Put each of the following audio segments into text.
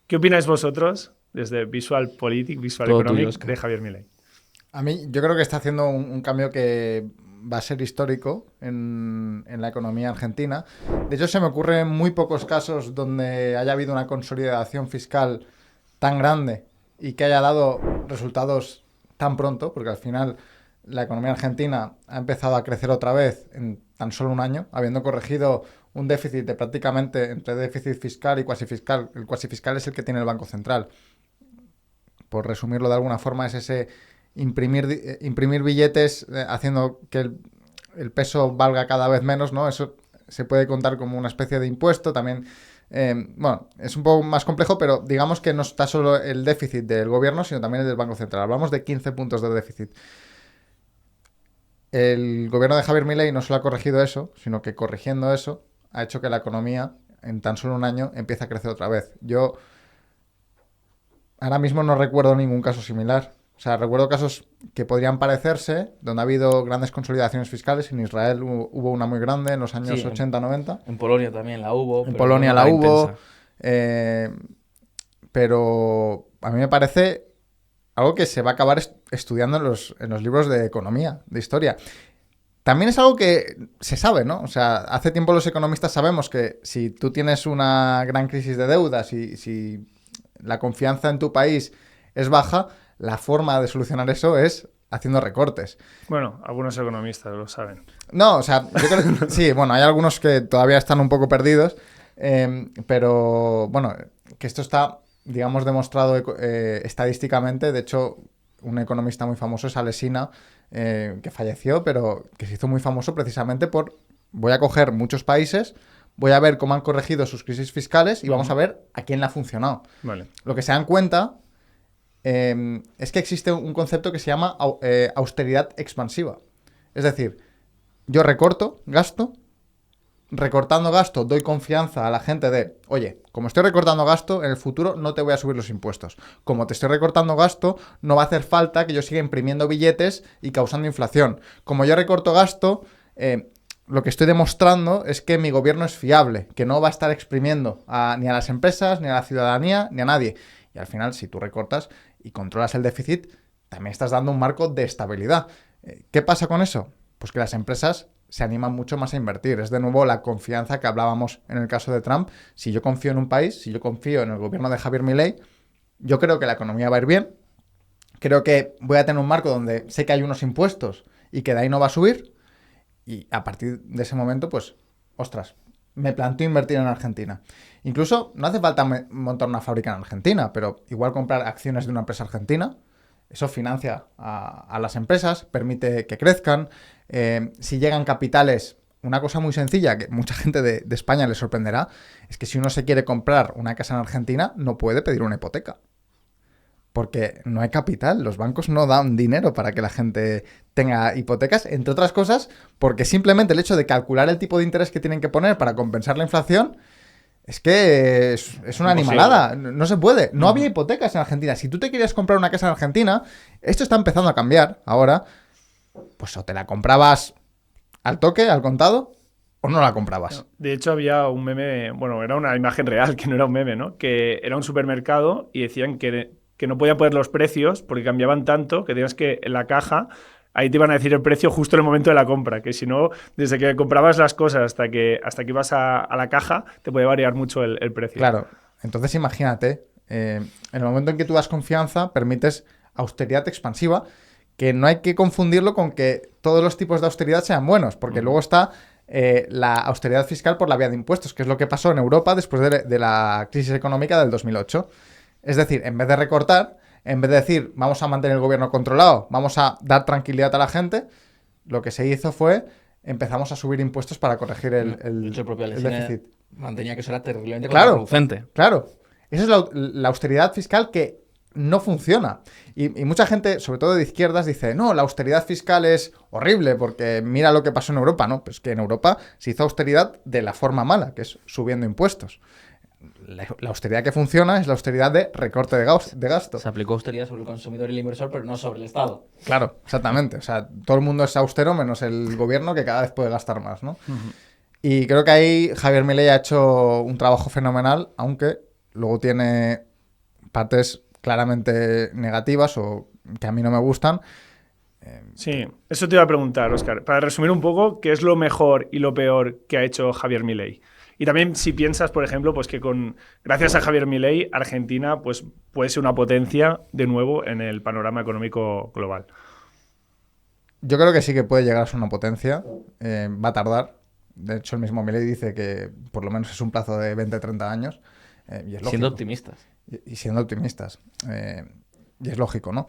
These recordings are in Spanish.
¿Qué opináis vosotros desde Visual Politic, Visual Todo tuyo, Economic Óscar. de Javier Milei? A mí, yo creo que está haciendo un cambio que va a ser histórico en la economía argentina. De hecho, se me ocurren muy pocos casos donde haya habido una consolidación fiscal tan grande y que haya dado resultados tan pronto, porque al final la economía argentina ha empezado a crecer otra vez en tan solo un año, habiendo corregido un déficit de prácticamente entre déficit fiscal y cuasi fiscal. El cuasi fiscal es el que tiene el Banco Central. Por resumirlo de alguna forma, es ese imprimir billetes haciendo que el peso valga cada vez menos, ¿no? Eso se puede contar como una especie de impuesto. También, bueno, es un poco más complejo, pero digamos que no está solo el déficit del gobierno, sino también el del Banco Central. Hablamos de 15 puntos de déficit. El gobierno de Javier Milei no solo ha corregido eso, sino que corrigiendo eso ha hecho que la economía en tan solo un año empiece a crecer otra vez. Yo ahora mismo no recuerdo ningún caso similar. O sea, recuerdo casos que podrían parecerse, donde ha habido grandes consolidaciones fiscales. En Israel hubo una muy grande en los años Sí, 80-90. en Polonia también la hubo, En pero Polonia no la tan hubo. intensa. Pero a mí me parece algo que se va a acabar estudiando en los libros de economía, de historia. También es algo que se sabe, ¿no? O sea, hace tiempo los economistas sabemos que si tú tienes una gran crisis de deuda, si la confianza en tu país es baja, la forma de solucionar eso es haciendo recortes. Bueno, algunos economistas lo saben. No, o sea, yo creo que sí, bueno, hay algunos que todavía están un poco perdidos, pero bueno, que esto está, digamos, demostrado estadísticamente. De hecho, un economista muy famoso es Alesina, que falleció, pero que se hizo muy famoso precisamente por, voy a coger muchos países, voy a ver cómo han corregido sus crisis fiscales y vamos a ver a quién le ha funcionado. Vale. Lo que se dan cuenta es que existe un concepto que se llama austeridad expansiva. Es decir, yo recorto gasto, recortando gasto doy confianza a la gente de, oye, como estoy recortando gasto, en el futuro no te voy a subir los impuestos. Como te estoy recortando gasto, no va a hacer falta que yo siga imprimiendo billetes y causando inflación. Como yo recorto gasto, lo que estoy demostrando es que mi gobierno es fiable, que no va a estar exprimiendo ni a las empresas, ni a la ciudadanía, ni a nadie. Y al final, si tú recortas y controlas el déficit, también estás dando un marco de estabilidad. ¿Qué pasa con eso? Pues que las empresas se animan mucho más a invertir. Es de nuevo la confianza que hablábamos en el caso de Trump. Si yo confío en un país, si yo confío en el gobierno de Javier Milei, yo creo que la economía va a ir bien. Creo que voy a tener un marco donde sé que hay unos impuestos y que de ahí no va a subir. Y a partir de ese momento, pues, ostras, me planteo invertir en Argentina. Incluso no hace falta montar una fábrica en Argentina, pero igual comprar acciones de una empresa argentina, eso financia a las empresas, permite que crezcan. Si llegan capitales, una cosa muy sencilla que mucha gente de España le sorprenderá, es que si uno se quiere comprar una casa en Argentina, no puede pedir una hipoteca. Porque no hay capital, los bancos no dan dinero para que la gente tenga hipotecas, entre otras cosas, porque simplemente el hecho de calcular el tipo de interés que tienen que poner para compensar la inflación es que es una animalada, no se puede. No había hipotecas en Argentina. Si tú te querías comprar una casa en Argentina, esto está empezando a cambiar ahora, pues o te la comprabas al toque, al contado, o no la comprabas. De hecho, había un meme, bueno, era una imagen real, que no era un meme, ¿no? Que era un supermercado y decían que no podían poner los precios porque cambiaban tanto que tenías que en la caja ahí te iban a decir el precio justo en el momento de la compra, que si no, desde que comprabas las cosas hasta que ibas a la caja, te puede variar mucho el precio. Claro, entonces imagínate, en el momento en que tú das confianza, permites austeridad expansiva, que no hay que confundirlo con que todos los tipos de austeridad sean buenos, porque luego está la austeridad fiscal por la vía de impuestos, que es lo que pasó en Europa después de la crisis económica del 2008. Es decir, en vez de recortar, en vez de decir vamos a mantener el gobierno controlado, vamos a dar tranquilidad a la gente, lo que se hizo fue empezamos a subir impuestos para corregir De hecho, el propio el Alesina déficit. mantenía que eso era terriblemente Claro. contraproducente. Claro, esa es la austeridad fiscal que no funciona. Y mucha gente, sobre todo de izquierdas, dice, no, la austeridad fiscal es horrible porque mira lo que pasó en Europa, ¿no? Pues que en Europa se hizo austeridad de la forma mala, que es subiendo impuestos. La austeridad que funciona es la austeridad de recorte de gasto. Se aplicó austeridad sobre el consumidor y el inversor, pero no sobre el Estado. Claro, exactamente. O sea, todo el mundo es austero menos el gobierno que cada vez puede gastar más, ¿no? Y creo que ahí Javier Milei ha hecho un trabajo fenomenal, aunque luego tiene partes claramente negativas o que a mí no me gustan. Sí, eso te iba a preguntar, Óscar. Para resumir un poco, ¿qué es lo mejor y lo peor que ha hecho Javier Milei? Y también si piensas, por ejemplo, pues que gracias a Javier Milei, Argentina pues, puede ser una potencia de nuevo en el panorama económico global. Yo creo que sí que puede llegar a ser una potencia. Va a tardar. De hecho, el mismo Milei dice que por lo menos es un plazo de 20-30 años. Y es lógico. Siendo optimistas. Y siendo optimistas. Y es lógico, ¿no?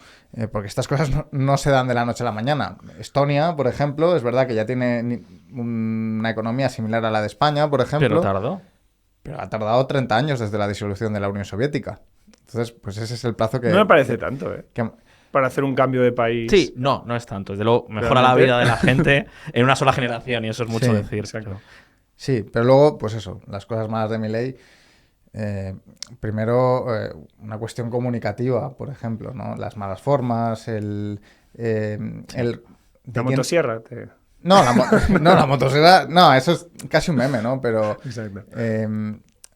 Porque estas cosas no se dan de la noche a la mañana. Estonia, por ejemplo, es verdad que ya tiene una economía similar a la de España, por ejemplo. Pero tardó. Pero ha tardado 30 años desde la disolución de la Unión Soviética. Entonces, pues ese es el plazo que... No me parece tanto, ¿eh? que- Para hacer un cambio de país. Sí, no es tanto. Desde luego, mejora la Realmente. vida de la gente en una sola generación y eso es mucho Sí, decir. exacto. Sí, pero luego, pues eso, las cosas malas de Milei. Primero, una cuestión comunicativa, por ejemplo, ¿no? Las malas formas, La quién- motosierra. No, la motosierra... No, eso es casi un meme, ¿no? Pero Exacto.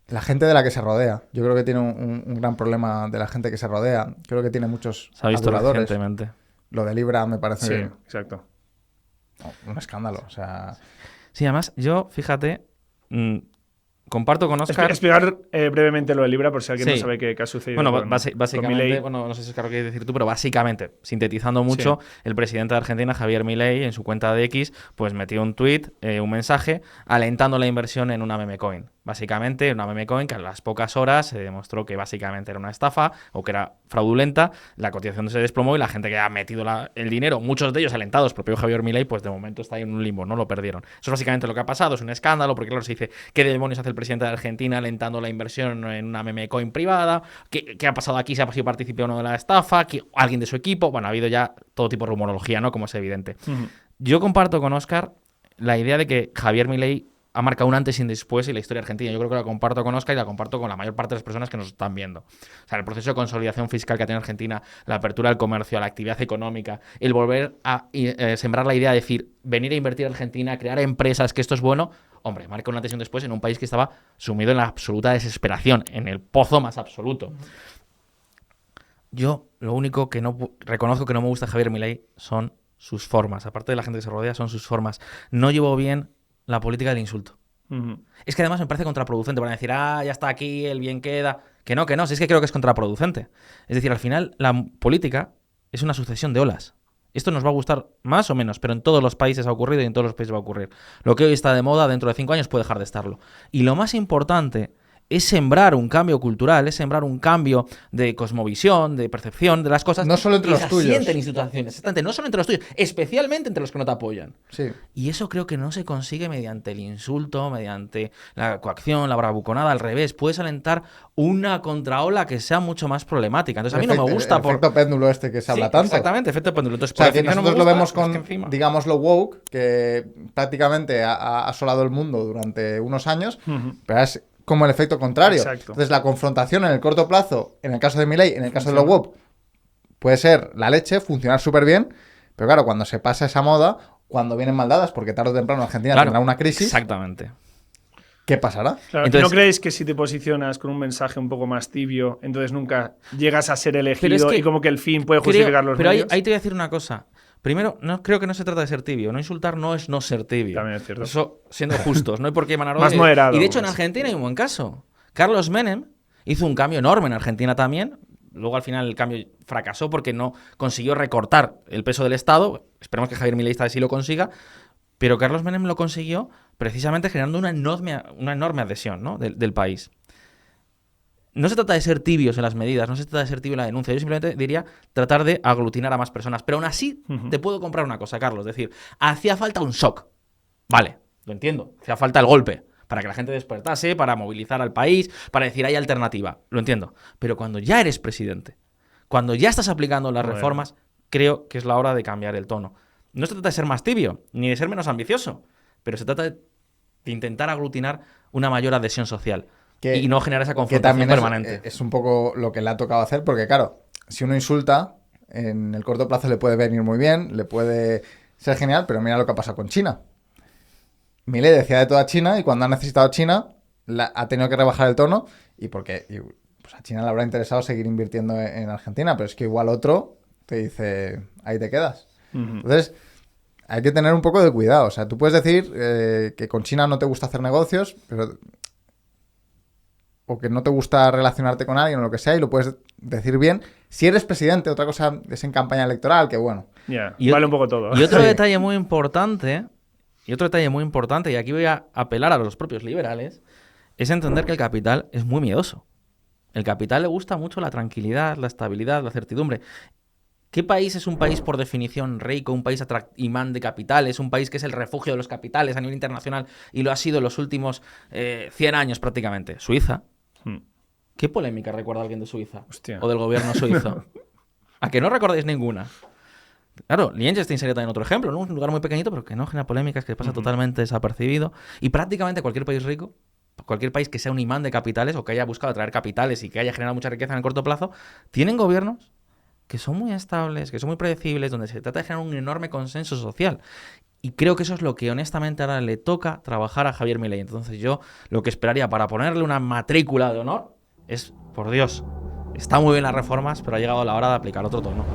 la gente de la que se rodea. Yo creo que tiene un gran problema de la gente que se rodea. Creo que tiene muchos Se ha visto aduladores. recientemente. Lo de Libra me Sí, parece exacto. un escándalo. O sea, Sí, además, yo, fíjate, comparto con Óscar... Explicar brevemente lo de Libra por si alguien Sí. no sabe qué ha sucedido. Bueno, con básicamente, Milei. bueno, no sé si es claro qué quieres decir tú, pero básicamente, sintetizando mucho, el presidente de Argentina, Javier Milei, en su cuenta de X, pues metió un tuit, un mensaje, alentando la inversión en una meme coin. Básicamente, una meme coin que a las pocas horas se demostró que básicamente era una estafa o que era fraudulenta, la cotización se desplomó y la gente que ha metido el dinero, muchos de ellos alentados por el propio Javier Milei, pues de momento está ahí en un limbo, no lo perdieron. Eso es básicamente lo que ha pasado, es un escándalo, porque claro, se dice, ¿qué demonios hace el presidente de Argentina alentando la inversión en una meme coin privada? ¿Qué ha pasado aquí? ¿Se ha sido participado o no de la estafa? ¿Alguien de su equipo? Bueno, ha habido ya todo tipo de rumorología, ¿no? Como es evidente. Ujú. Yo comparto con Óscar la idea de que Javier Milei ha marcado un antes y un después en la historia argentina. Yo creo que la comparto con Óscar y la comparto con la mayor parte de las personas que nos están viendo. O sea, el proceso de consolidación fiscal que ha tenido Argentina, la apertura del comercio, a la actividad económica, el volver a sembrar la idea de decir, venir a invertir a Argentina, crear empresas, que esto es bueno, hombre, marca un antes y un después en un país que estaba sumido en la absoluta desesperación, en el pozo más absoluto. Yo lo único que reconozco que no me gusta de Javier Milei son sus formas. Aparte de la gente que se rodea, son sus formas. No llevo bien la política del insulto. Ujú. Es que además me parece contraproducente. Van a decir, ya está aquí, el bien queda. Que no, si es que creo que es contraproducente. Es decir, al final la política es una sucesión de olas. Esto nos va a gustar más o menos, pero en todos los países ha ocurrido y en todos los países va a ocurrir. Lo que hoy está de moda, dentro de 5 años puede dejar de estarlo. Y lo más importante es sembrar un cambio cultural, es sembrar un cambio de cosmovisión, de percepción de las cosas. No solo entre que los se tuyos. asienten instituciones, exactamente, no solo entre los tuyos, especialmente entre los que no te apoyan. sí. Y eso creo que no se consigue mediante el insulto, mediante la coacción, la bravuconada, al revés. Puedes alentar una contraola que sea mucho más problemática. Entonces a mí no me gusta el efecto péndulo este que se habla Sí, tanto. exactamente, efecto péndulo. Entonces, O sea, por que definición no nosotros me lo gusta, vemos es que con, encima- digamos, lo woke, que prácticamente ha asolado el mundo durante unos años, Ujú. pero es como el efecto contrario. Exacto. Entonces, la confrontación en el corto plazo, en el caso de Milei, en el caso de lo woke, puede ser la leche, funcionar súper bien, pero claro, cuando se pasa esa moda, cuando vienen maldadas, porque tarde o temprano Argentina Claro, tendrá una crisis, Exactamente. ¿qué pasará? Claro, Entonces- ¿no creéis que si te posicionas con un mensaje un poco más tibio, entonces nunca llegas a ser Pero elegido es que y como que el fin puede justificar los pero ahí medios? te voy a decir una cosa. Primero, creo que no se trata de ser tibio. No insultar no es no ser tibio. También es cierto. Eso, siendo justos. No hay por qué emanar Más odio. moderado, Y de hecho en más. Argentina hay un buen caso. Carlos Menem hizo un cambio enorme en Argentina también. Luego al final el cambio fracasó porque no consiguió recortar el peso del Estado. Esperemos que Javier Milei esta vez sí lo consiga. Pero Carlos Menem lo consiguió precisamente generando una enorme adhesión, ¿no? del país. No se trata de ser tibios en las medidas, no se trata de ser tibio en la denuncia. Yo simplemente diría tratar de aglutinar a más personas. Pero aún así Ujú. te puedo comprar una cosa, Carlos. Es decir, hacía falta un shock. Vale, lo entiendo. Hacía falta el golpe para que la gente despertase, para movilizar al país, para decir hay alternativa. Lo entiendo. Pero cuando ya eres presidente, cuando ya estás aplicando las Bueno. reformas, creo que es la hora de cambiar el tono. No se trata de ser más tibio, ni de ser menos ambicioso, pero se trata de intentar aglutinar una mayor adhesión social y no generar esa que confrontación también permanente. es un poco lo que le ha tocado hacer, porque claro, si uno insulta, en el corto plazo le puede venir muy bien, le puede ser genial, pero mira lo que ha pasado con China. Milei decía de toda China y cuando ha necesitado China ha tenido que rebajar el tono y porque pues a China le habrá interesado seguir invirtiendo en Argentina, pero es que igual otro te dice, ahí te quedas. Entonces, hay que tener un poco de cuidado. O sea, tú puedes decir que con China no te gusta hacer negocios, pero o que no te gusta relacionarte con alguien o lo que sea, y lo puedes decir bien. Si eres presidente, otra cosa es en campaña electoral, que bueno. Vale un poco todo. Y otro detalle muy importante, y aquí voy a apelar a los propios liberales, es entender que el capital es muy miedoso. El capital le gusta mucho la tranquilidad, la estabilidad, la certidumbre. ¿Qué país es un país por definición rico, un país imán de capitales, un país que es el refugio de los capitales a nivel internacional y lo ha sido en los últimos 100 años prácticamente? Suiza. ¿Qué polémica recuerda alguien de Suiza? Hostia. O del gobierno suizo. ¿A que no recordáis ninguna? Claro, Liechtenstein sería también otro ejemplo, ¿no? Un lugar muy pequeñito, pero que no genera polémicas, que pasa totalmente desapercibido. Y prácticamente cualquier país rico, cualquier país que sea un imán de capitales o que haya buscado atraer capitales y que haya generado mucha riqueza en el corto plazo, tienen gobiernos que son muy estables, que son muy predecibles, donde se trata de generar un enorme consenso social. Y creo que eso es lo que honestamente ahora le toca trabajar a Javier Milei. Entonces yo lo que esperaría para ponerle una matrícula de honor es, por Dios, está muy bien las reformas, pero ha llegado la hora de aplicar otro tono.